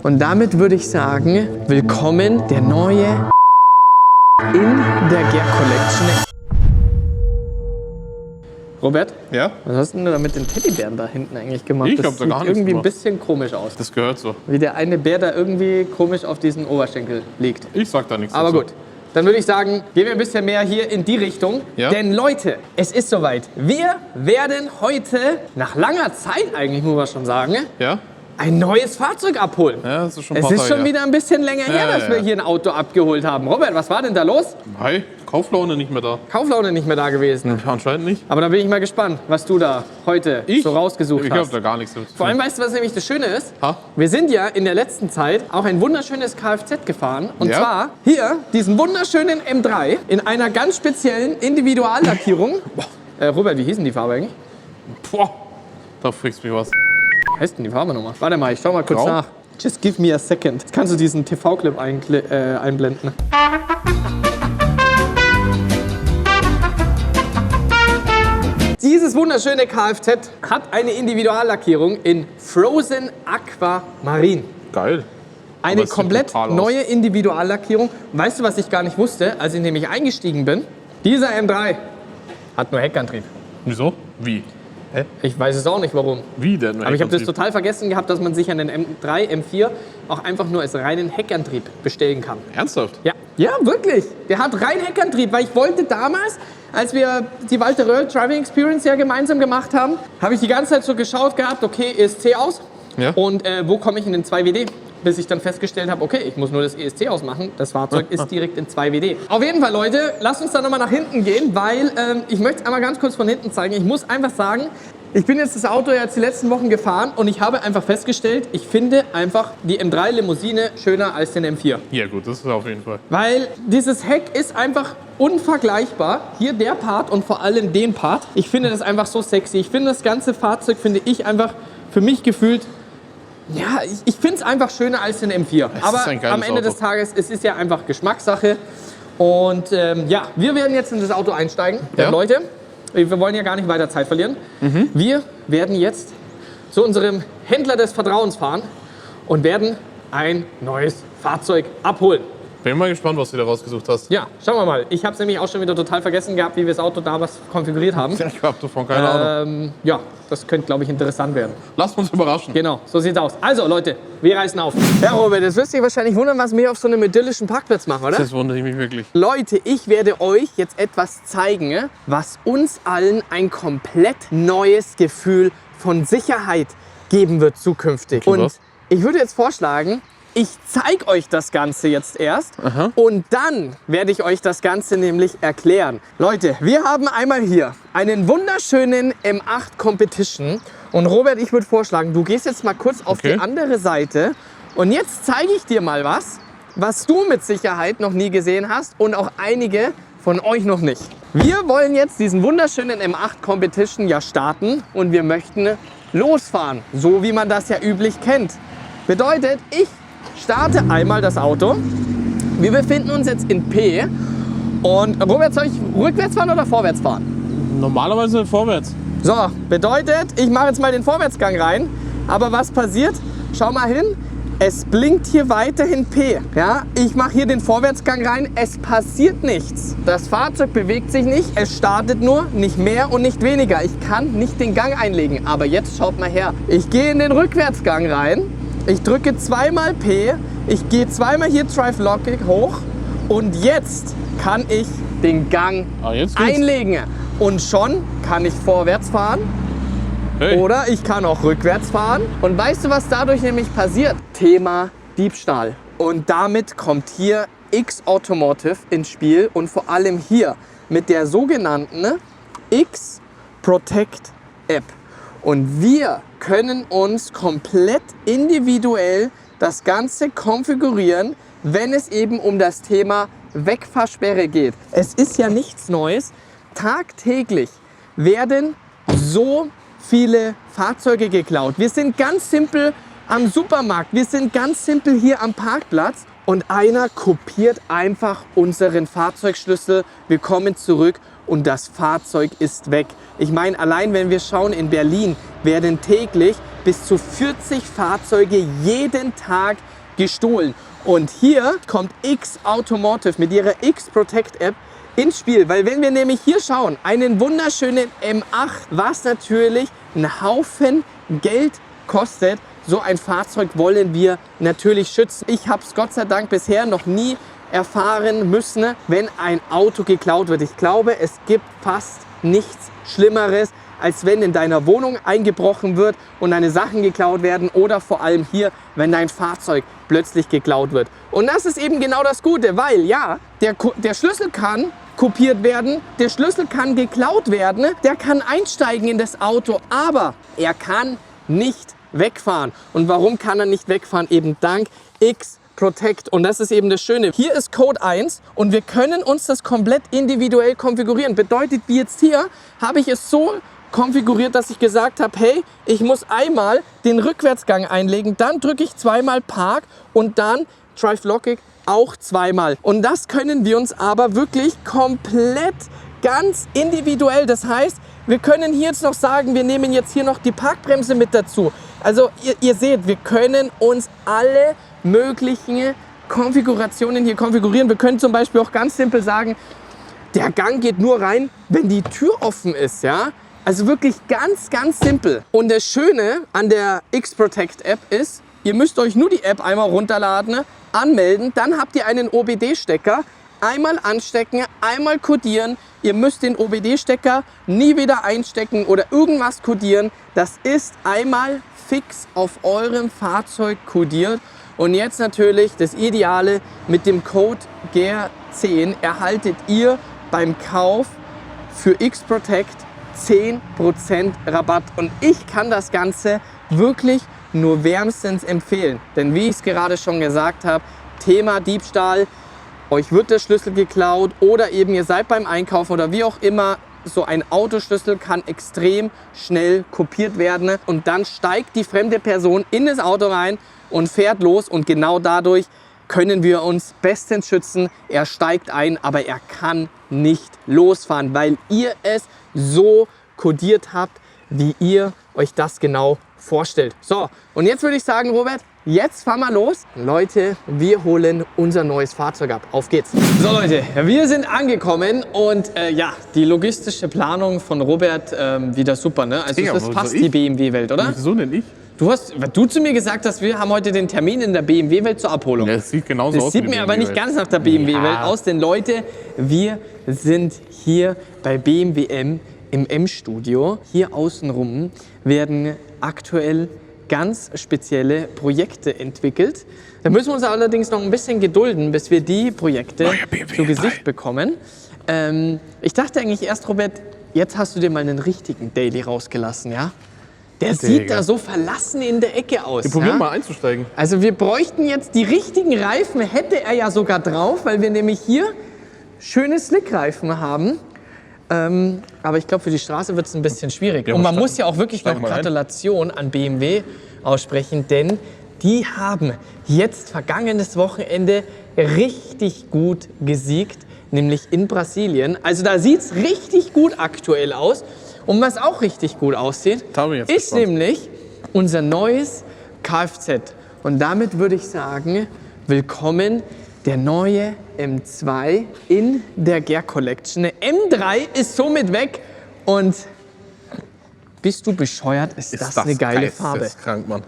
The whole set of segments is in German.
Und damit würde ich sagen, willkommen der neue in der Gear Collection. Robert? Ja? Was hast denn du da mit den Teddybären da hinten eigentlich gemacht? Ich hab da gar nichts irgendwie gemacht. ein bisschen komisch aus. Das gehört so. Wie der eine Bär da irgendwie komisch auf diesen Oberschenkel liegt. Ich sag da nichts Aber dazu. gut, dann würde ich sagen, gehen wir ein bisschen mehr hier in die Richtung. Ja. Denn Leute, es ist soweit. Wir werden heute, nach langer Zeit eigentlich, muss man schon sagen, Ja? ein neues Fahrzeug abholen. Ja, das ist schon ein Es paar ist Tage schon her. wieder ein bisschen länger her, dass wir hier ein Auto abgeholt haben. Robert, was war denn da los? Hi, Kauflaune nicht mehr da. Kauflaune nicht mehr da gewesen. Anscheinend nicht. Aber da bin ich mal gespannt, was du da heute so rausgesucht Ich hab hast. da gar nichts dazu. Vor allem, weißt du, was nämlich das Schöne ist? Ha? Wir sind ja in der letzten Zeit auch ein wunderschönes Kfz gefahren. Und Ja. zwar hier diesen wunderschönen M3 in einer ganz speziellen Individuallackierung. Robert, wie hieß denn die Farbe eigentlich? Boah, da frickst mich was. Wie heißt denn die Farbe nochmal? Warte mal, ich schau mal kurz Grau? nach. Just give me a second. Jetzt kannst du diesen TV-Clip einblenden. Dieses wunderschöne Kfz hat eine Individuallackierung in Frozen Aquamarine. Geil. Eine Aber es sieht komplett brutal aus. neue Individuallackierung. Weißt du, was ich gar nicht wusste, als ich nämlich eingestiegen bin? Dieser M3 hat nur Heckantrieb. Wieso? Wie? Hä? Ich weiß es auch nicht, warum. Wie denn? Aber ich habe das total vergessen gehabt, dass man sich einen M3, M4 auch einfach nur als reinen Heckantrieb bestellen kann. Ernsthaft? Ja, ja, wirklich. Der hat rein Heckantrieb, weil ich wollte damals, als wir die Walter Röhrl Driving Experience ja gemeinsam gemacht haben, habe ich die ganze Zeit so geschaut gehabt, okay, ESC aus. Ja. Und wo komme ich in den 2WD? Bis ich dann festgestellt habe, okay, ich muss nur das ESC ausmachen. Das Fahrzeug ist direkt in 2WD. Auf jeden Fall, Leute, lasst uns da nochmal nach hinten gehen, weil ich möchte es einmal ganz kurz von hinten zeigen. Ich muss einfach sagen, ich bin jetzt das Auto jetzt die letzten Wochen gefahren und ich habe einfach festgestellt, ich finde einfach die M3 Limousine schöner als den M4. Ja gut, das ist auf jeden Fall. Weil dieses Heck ist einfach unvergleichbar. Hier der Part und vor allem den Part. Ich finde das einfach so sexy. Ich finde das ganze Fahrzeug, finde ich einfach für mich gefühlt, ja, ich finde es einfach schöner als den M4. Es Aber ist ein geiles am Ende Auto. des Tages, es ist ja einfach Geschmackssache. Und ja, wir werden jetzt in das Auto einsteigen. Denn Ja. Leute, wir wollen ja gar nicht weiter Zeit verlieren. Wir werden jetzt zu unserem Händler des Vertrauens fahren und werden ein neues Fahrzeug abholen. Bin mal gespannt, was du da rausgesucht hast. Ja, schauen wir mal. Ich habe es nämlich auch schon wieder total vergessen gehabt, wie wir das Auto damals konfiguriert haben. Ich hab davon keine Ahnung. Ja, das könnte, glaube ich, interessant werden. Lasst uns überraschen. Genau, so sieht's aus. Also, Leute, wir reißen auf. Ja, Robert, jetzt wirst du dich wahrscheinlich wundern, was wir auf so einem idyllischen Parkplatz machen, oder? Das wundert mich wirklich. Leute, ich werde euch jetzt etwas zeigen, was uns allen ein komplett neues Gefühl von Sicherheit geben wird zukünftig. Und Und was? ich würde jetzt vorschlagen, ich zeige euch das Ganze jetzt erst und dann werde ich euch das Ganze nämlich erklären. Leute, wir haben einmal hier einen wunderschönen M8 Competition und Robert, ich würde vorschlagen, du gehst jetzt mal kurz auf Okay. die andere Seite und jetzt zeige ich dir mal was du mit Sicherheit noch nie gesehen hast und auch einige von euch noch nicht. Wir wollen jetzt diesen wunderschönen M8 Competition ja starten und wir möchten losfahren, so wie man das ja üblich kennt. Bedeutet, ich starte einmal das Auto. Wir befinden uns jetzt in P. Und Robert, soll ich rückwärts fahren oder vorwärts fahren? Normalerweise vorwärts. So, bedeutet, ich mache jetzt mal den Vorwärtsgang rein. Aber was passiert? Schau mal hin. Es blinkt hier weiterhin P. Ja, ich mache hier den Vorwärtsgang rein. Es passiert nichts. Das Fahrzeug bewegt sich nicht. Es startet nur, nicht mehr und nicht weniger. Ich kann nicht den Gang einlegen. Aber jetzt schaut mal her. Ich gehe in den Rückwärtsgang rein. Ich drücke zweimal P. Ich gehe zweimal hier Drive Logic hoch. Und jetzt kann ich den Gang Jetzt geht's. einlegen. Und schon kann ich vorwärts fahren. Hey. Oder ich kann auch rückwärts fahren. Und weißt du, was dadurch nämlich passiert? Thema Diebstahl. Und damit kommt hier X Automotive ins Spiel und vor allem hier mit der sogenannten X Protect App. Und wir können uns komplett individuell das Ganze konfigurieren, wenn es eben um das Thema Wegfahrsperre geht. Es ist ja nichts Neues. Tagtäglich werden so viele Fahrzeuge geklaut. Wir sind ganz simpel am Supermarkt, wir sind ganz simpel hier am Parkplatz und einer kopiert einfach unseren Fahrzeugschlüssel. Wir kommen zurück und das Fahrzeug ist weg. Ich meine, allein wenn wir schauen, in Berlin werden täglich bis zu 40 Fahrzeuge jeden Tag gestohlen. Und hier kommt X Automotive mit ihrer X-Protect App ins Spiel. Weil wenn wir nämlich hier schauen, einen wunderschönen M8, was natürlich einen Haufen Geld kostet, so ein Fahrzeug wollen wir natürlich schützen. Ich habe es Gott sei Dank bisher noch nie erfahren müssen, wenn ein Auto geklaut wird. Ich glaube, es gibt fast nichts Schlimmeres, als wenn in deiner Wohnung eingebrochen wird und deine Sachen geklaut werden oder vor allem hier, wenn dein Fahrzeug plötzlich geklaut wird. Und das ist eben genau das Gute, weil ja, der Schlüssel kann kopiert werden, der Schlüssel kann geklaut werden, der kann einsteigen in das Auto, aber er kann nicht wegfahren. Und warum kann er nicht wegfahren? Eben dank X-Protect. Und das ist eben das Schöne. Hier ist Code 1 und wir können uns das komplett individuell konfigurieren. Bedeutet, wie jetzt hier, habe ich es so konfiguriert, dass ich gesagt habe, hey, ich muss einmal den Rückwärtsgang einlegen, dann drücke ich zweimal Park und dann Drive Logic auch zweimal. Und das können wir uns aber wirklich komplett ganz individuell. Das heißt, wir können hier jetzt noch sagen, wir nehmen jetzt hier noch die Parkbremse mit dazu. Also ihr seht, wir können uns alle möglichen Konfigurationen hier konfigurieren. Wir können zum Beispiel auch ganz simpel sagen, der Gang geht nur rein, wenn die Tür offen ist, ja. Also wirklich ganz, ganz simpel. Und das Schöne an der X-Protect App ist, ihr müsst euch nur die App einmal runterladen, anmelden, dann habt ihr einen OBD-Stecker, einmal anstecken, einmal kodieren. Ihr müsst den OBD-Stecker nie wieder einstecken oder irgendwas kodieren. Das ist einmal fix auf eurem Fahrzeug kodiert. Und jetzt natürlich das Ideale, mit dem Code GER10 erhaltet ihr beim Kauf für X-Protect 10% Rabatt. Und ich kann das Ganze wirklich nur wärmstens empfehlen. Denn wie ich es gerade schon gesagt habe, Thema Diebstahl, euch wird der Schlüssel geklaut oder eben ihr seid beim Einkaufen oder wie auch immer, so ein Autoschlüssel kann extrem schnell kopiert werden und dann steigt die fremde Person in das Auto rein und fährt los und genau dadurch können wir uns bestens schützen. Er steigt ein, aber er kann nicht losfahren, weil ihr es so kodiert habt, wie ihr euch das genau vorstellt. So, und jetzt würde ich sagen, Robert, jetzt fahren wir los. Leute, wir holen unser neues Fahrzeug ab. Auf geht's. So Leute, wir sind angekommen und ja, die logistische Planung von Robert wieder super, ne? Also Ja, das aber passt so ich? die BMW-Welt, oder? Wieso denn ich? Weil du zu mir gesagt hast, wir haben heute den Termin in der BMW-Welt zur Abholung. Das sieht genauso aus. Das sieht wie die mir aber nicht BMW-Welt. ganz nach der BMW-Welt Ja. aus, denn Leute, wir sind hier bei BMW M im M-Studio. Hier außenrum werden aktuell ganz spezielle Projekte entwickelt. Da müssen wir uns allerdings noch ein bisschen gedulden, bis wir die Projekte zu Gesicht bekommen. Ich dachte eigentlich erst, Robert, jetzt hast du dir mal einen richtigen Daily rausgelassen, ja? Der sieht da so verlassen in der Ecke aus. Wir probieren ja? mal einzusteigen. Also wir bräuchten jetzt die richtigen Reifen, hätte er ja sogar drauf, weil wir nämlich hier schöne Slickreifen haben. Aber ich glaube, für die Straße wird es ein bisschen schwierig. Ja, Und man steig- muss ja auch wirklich steig noch mal ein. Gratulation an BMW aussprechen, denn die haben jetzt vergangenes Wochenende richtig gut gesiegt, nämlich in Brasilien. Also da sieht es richtig gut aktuell aus. Und was auch richtig gut aussieht, Da bin ich jetzt ist gespannt. nämlich unser neues Kfz. Und damit würde ich sagen, willkommen der neue M2 in der GER Collection. Der M3 ist somit weg und bist du bescheuert, ist das eine geile Farbe. Geisteskrank, Mann.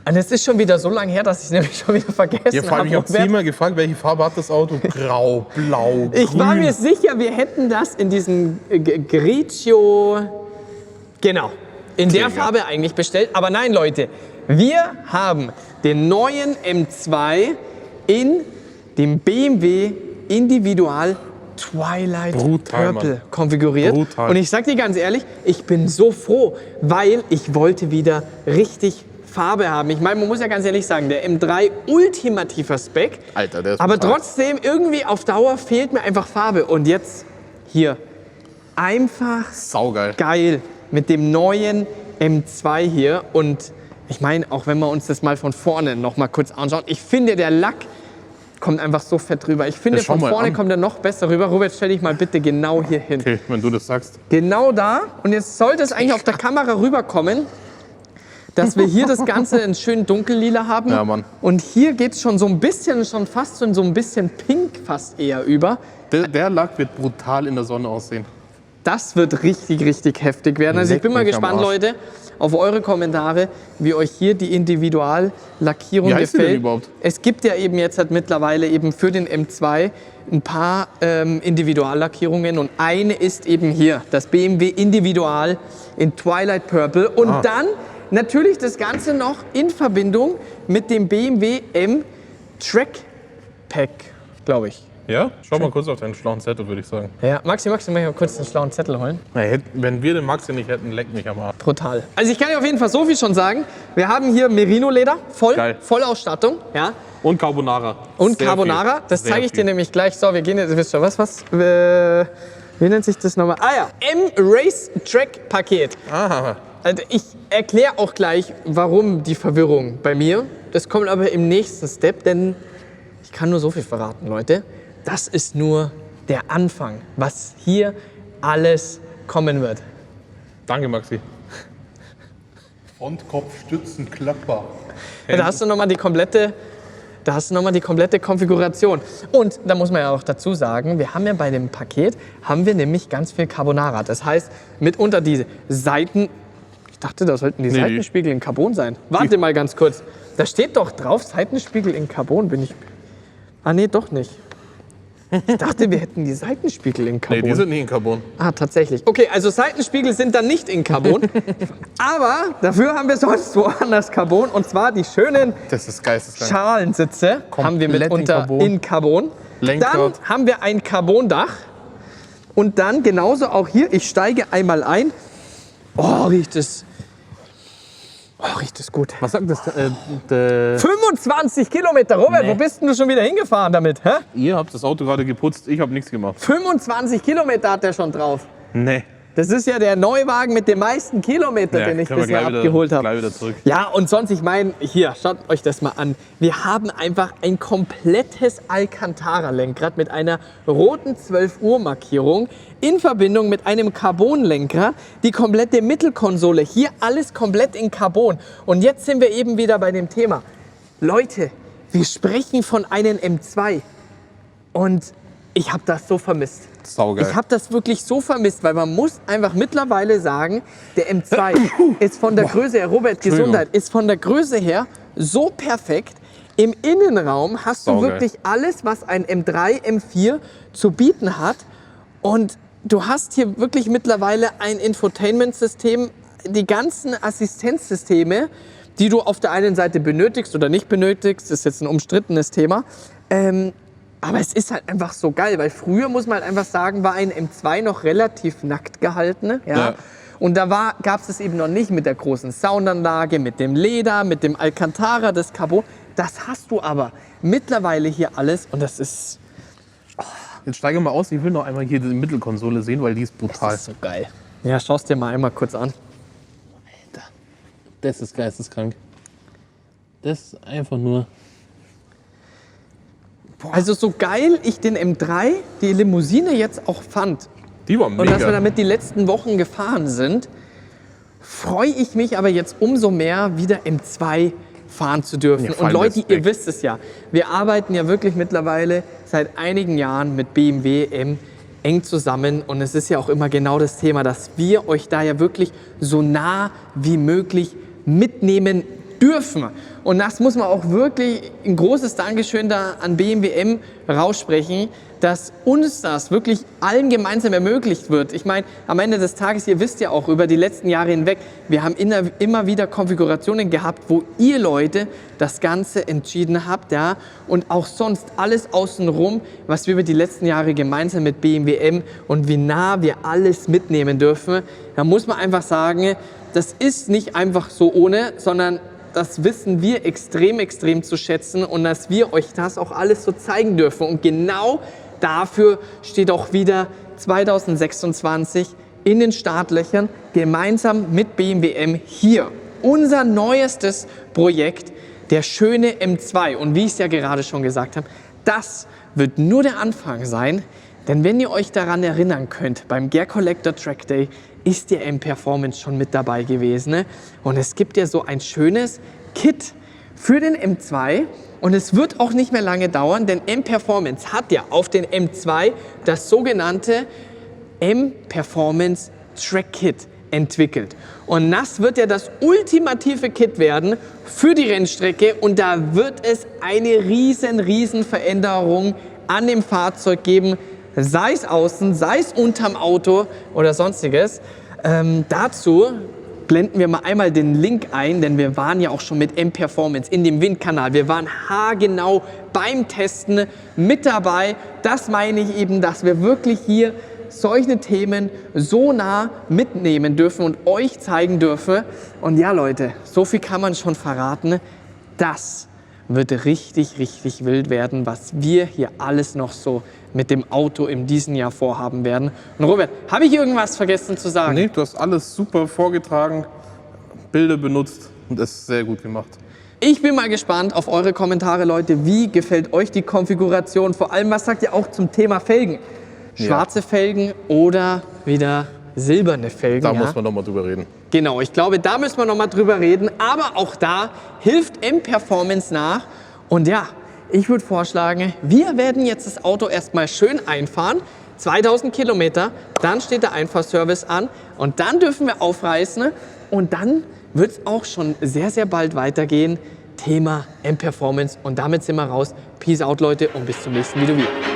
Und es ist schon wieder so lange her, dass ich es nämlich schon wieder vergessen Ja, vor allem, ich habe habe. zehnmal gefragt, welche Farbe hat das Auto? Grau, blau, grün. Ich war mir sicher, wir hätten das in diesem Grigio, genau, in der Träger. Farbe eigentlich bestellt. Aber nein, Leute, wir haben den neuen M2 in dem BMW Individual Twilight Brutal, Purple Mann. konfiguriert. Brutal. Und ich sag dir ganz ehrlich, ich bin so froh, weil ich wollte wieder richtig Farbe haben. Ich meine, man muss ja ganz ehrlich sagen, der M3 ultimativer Spec. Alter, der ist Aber brutal. trotzdem, irgendwie auf Dauer fehlt mir einfach Farbe. Und jetzt hier, einfach Saugeil. geil mit dem neuen M2 hier. Und ich meine, auch wenn wir uns das mal von vorne noch mal kurz anschauen, ich finde, der Lack kommt einfach so fett rüber. Ich finde, Ja, schau von mal vorne an. kommt er noch besser rüber. Robert, stell dich mal bitte genau hier hin. Okay, wenn du das sagst. Genau da. Und jetzt sollte es eigentlich auf der Kamera rüberkommen. dass wir hier das Ganze in schön dunkellila haben. Ja, Mann. Und hier geht es schon so ein bisschen, schon fast so in so ein bisschen pink fast eher über. Der Lack wird brutal in der Sonne aussehen. Das wird richtig, richtig heftig werden. Also ich Leck bin mal mich am gespannt, Arsch. Leute, auf eure Kommentare, wie euch hier die Individuallackierung Wie heißt die denn gefällt. überhaupt? Es gibt ja eben jetzt halt mittlerweile eben für den M2 ein paar Individuallackierungen und eine ist eben hier, das BMW Individual in Twilight Purple und dann natürlich das Ganze noch in Verbindung mit dem BMW M Track Pack, glaube ich. Ja? Schau mal kurz auf deinen schlauen Zettel, würde ich sagen. Ja, Maxi, mach ich mal kurz den schlauen Zettel holen. Wenn wir den Maxi nicht hätten, leck mich am Arsch. Brutal. Also ich kann dir auf jeden Fall so viel schon sagen. Wir haben hier Merino-Leder, Geil. Vollausstattung. Ja. Und Carbonara. Und Sehr Carbonara, viel. das Sehr zeige ich dir viel. nämlich gleich. So, wir gehen jetzt, wisst ihr was? Wie nennt sich das nochmal? Ah ja, M-Race-Track-Paket. Ah, Also ich erkläre auch gleich, warum die Verwirrung bei mir. Das kommt aber im nächsten Step, denn ich kann nur so viel verraten, Leute. Das ist nur der Anfang, was hier alles kommen wird. danke, Maxi. Frontkopf, Stützen, Klapper. Ja, da hast du nochmal die komplette Konfiguration. Und da muss man ja auch dazu sagen, wir haben ja bei dem Paket, haben wir nämlich ganz viel Carbonara. Das heißt, mitunter diese Seiten, ich dachte, da sollten die Nee, Seitenspiegel in Carbon sein. Warte mal ganz kurz. Da steht doch drauf, Seitenspiegel in Carbon, bin ich... Ah nee, doch nicht. Ich dachte, wir hätten die Seitenspiegel in Nee, Carbon. die sind nicht in Carbon. Ah, tatsächlich. Okay, also Seitenspiegel sind dann nicht in Carbon. Aber dafür haben wir sonst woanders Carbon. Und zwar die schönen Das ist geisteskrank. Schalensitze haben wir Komplett mitunter in Carbon. Lenkrad. Dann haben wir ein Carbondach. Und dann genauso auch hier, ich steige einmal ein. Oh, riecht es gut. Was sagt das? 25 Kilometer, Robert, wo bist denn du schon wieder hingefahren damit? Hä? Ihr habt das Auto gerade geputzt, ich habe nichts gemacht. 25 Kilometer hat der schon drauf. Nee. Das ist ja der Neuwagen mit den meisten Kilometern, den ich können wir bisher gleich abgeholt habe. Gleich wieder zurück. Ja, und sonst, ich meine, hier, schaut euch das mal an. Wir haben einfach ein komplettes Alcantara-Lenkrad mit einer roten 12-Uhr-Markierung in Verbindung mit einem Carbon-Lenkrad. Die komplette Mittelkonsole, hier alles komplett in Carbon. Und jetzt sind wir eben wieder bei dem Thema. Leute, wir sprechen von einem M2 und ich habe das so vermisst. Saugeil. Ich habe das wirklich so vermisst, weil man muss einfach mittlerweile sagen, der M2 ist von der Größe her, Robert, Gesundheit, ist von der Größe her so perfekt. Im Innenraum hast du Saugeil. wirklich alles, was ein M3, M4 zu bieten hat. Und du hast hier wirklich mittlerweile ein Infotainment-System, die ganzen Assistenzsysteme, die du auf der einen Seite benötigst oder nicht benötigst, ist jetzt ein umstrittenes Thema. Aber es ist halt einfach so geil, weil früher, muss man halt einfach sagen, war ein M2 noch relativ nackt gehalten. Ja? Ja. Und da gab es es eben noch nicht mit der großen Soundanlage, mit dem Leder, mit dem Alcantara, das Carbon. Das hast du aber mittlerweile hier alles und das ist Jetzt steige mal aus, ich will noch einmal hier die Mittelkonsole sehen, weil die ist brutal. so geil. Ja, schau es dir mal einmal kurz an. Das ist geisteskrank. Das ist einfach nur... Also so geil ich den M3, die Limousine jetzt auch fand Die war und dass wir mega. damit die letzten Wochen gefahren sind, freue ich mich aber jetzt umso mehr, wieder M2 fahren zu dürfen. Ja, Und Leute, ihr Respekt. wisst es ja, wir arbeiten ja wirklich mittlerweile seit einigen Jahren mit BMW M eng zusammen und es ist ja auch immer genau das Thema, dass wir euch da ja wirklich so nah wie möglich mitnehmen dürfen. Und das muss man auch wirklich ein großes Dankeschön da an BMW M raussprechen, dass uns das wirklich allen gemeinsam ermöglicht wird. Ich meine, am Ende des Tages, ihr wisst ja auch über die letzten Jahre hinweg, wir haben immer wieder Konfigurationen gehabt, wo ihr Leute das Ganze entschieden habt, ja, und auch sonst alles außenrum, was wir über die letzten Jahre gemeinsam mit BMW M und wie nah wir alles mitnehmen dürfen. Da muss man einfach sagen, das ist nicht einfach so ohne, sondern das wissen wir extrem, extrem zu schätzen und dass wir euch das auch alles so zeigen dürfen. Und genau dafür steht auch wieder 2026 in den Startlöchern gemeinsam mit BMW M hier unser neuestes Projekt, der schöne M2. Und wie ich es ja gerade schon gesagt habe, das wird nur der Anfang sein, Denn wenn ihr euch daran erinnern könnt, beim Gear Collector Track Day ist der M-Performance schon mit dabei gewesen. Ne? Und es gibt ja so ein schönes Kit für den M2. Und es wird auch nicht mehr lange dauern, denn M-Performance hat ja auf den M2 das sogenannte M-Performance Track Kit entwickelt. Und das wird ja das ultimative Kit werden für die Rennstrecke. Und da wird es eine riesen Veränderung an dem Fahrzeug geben, sei es außen, sei es unterm Auto oder sonstiges. Dazu blenden wir mal einmal den Link ein, denn wir waren ja auch schon mit M-Performance in dem Windkanal. Wir waren haargenau beim Testen mit dabei. Das meine ich eben, dass wir wirklich hier solche Themen so nah mitnehmen dürfen und euch zeigen dürfen. Und ja, Leute, so viel kann man schon verraten. Das wird richtig wild werden, was wir hier alles noch so mit dem Auto in diesem Jahr vorhaben werden. Und Robert, habe ich irgendwas vergessen zu sagen? Nee, du hast alles super vorgetragen, Bilder benutzt und es ist sehr gut gemacht. Ich bin mal gespannt auf eure Kommentare, Leute. Wie gefällt euch die Konfiguration? Vor allem, was sagt ihr auch zum Thema Felgen? Schwarze Felgen oder wieder silberne Felgen? Da muss man noch mal drüber reden. Genau, ich glaube, da müssen wir noch mal drüber reden. Aber auch da hilft M-Performance nach. Und ja, ich würde vorschlagen, wir werden jetzt das Auto erstmal schön einfahren. 2000 Kilometer, dann steht der Einfahrservice an und dann dürfen wir aufreißen. Und dann wird es auch schon sehr bald weitergehen. Thema M-Performance. Und damit sind wir raus. Peace out, Leute, und bis zum nächsten Video wieder.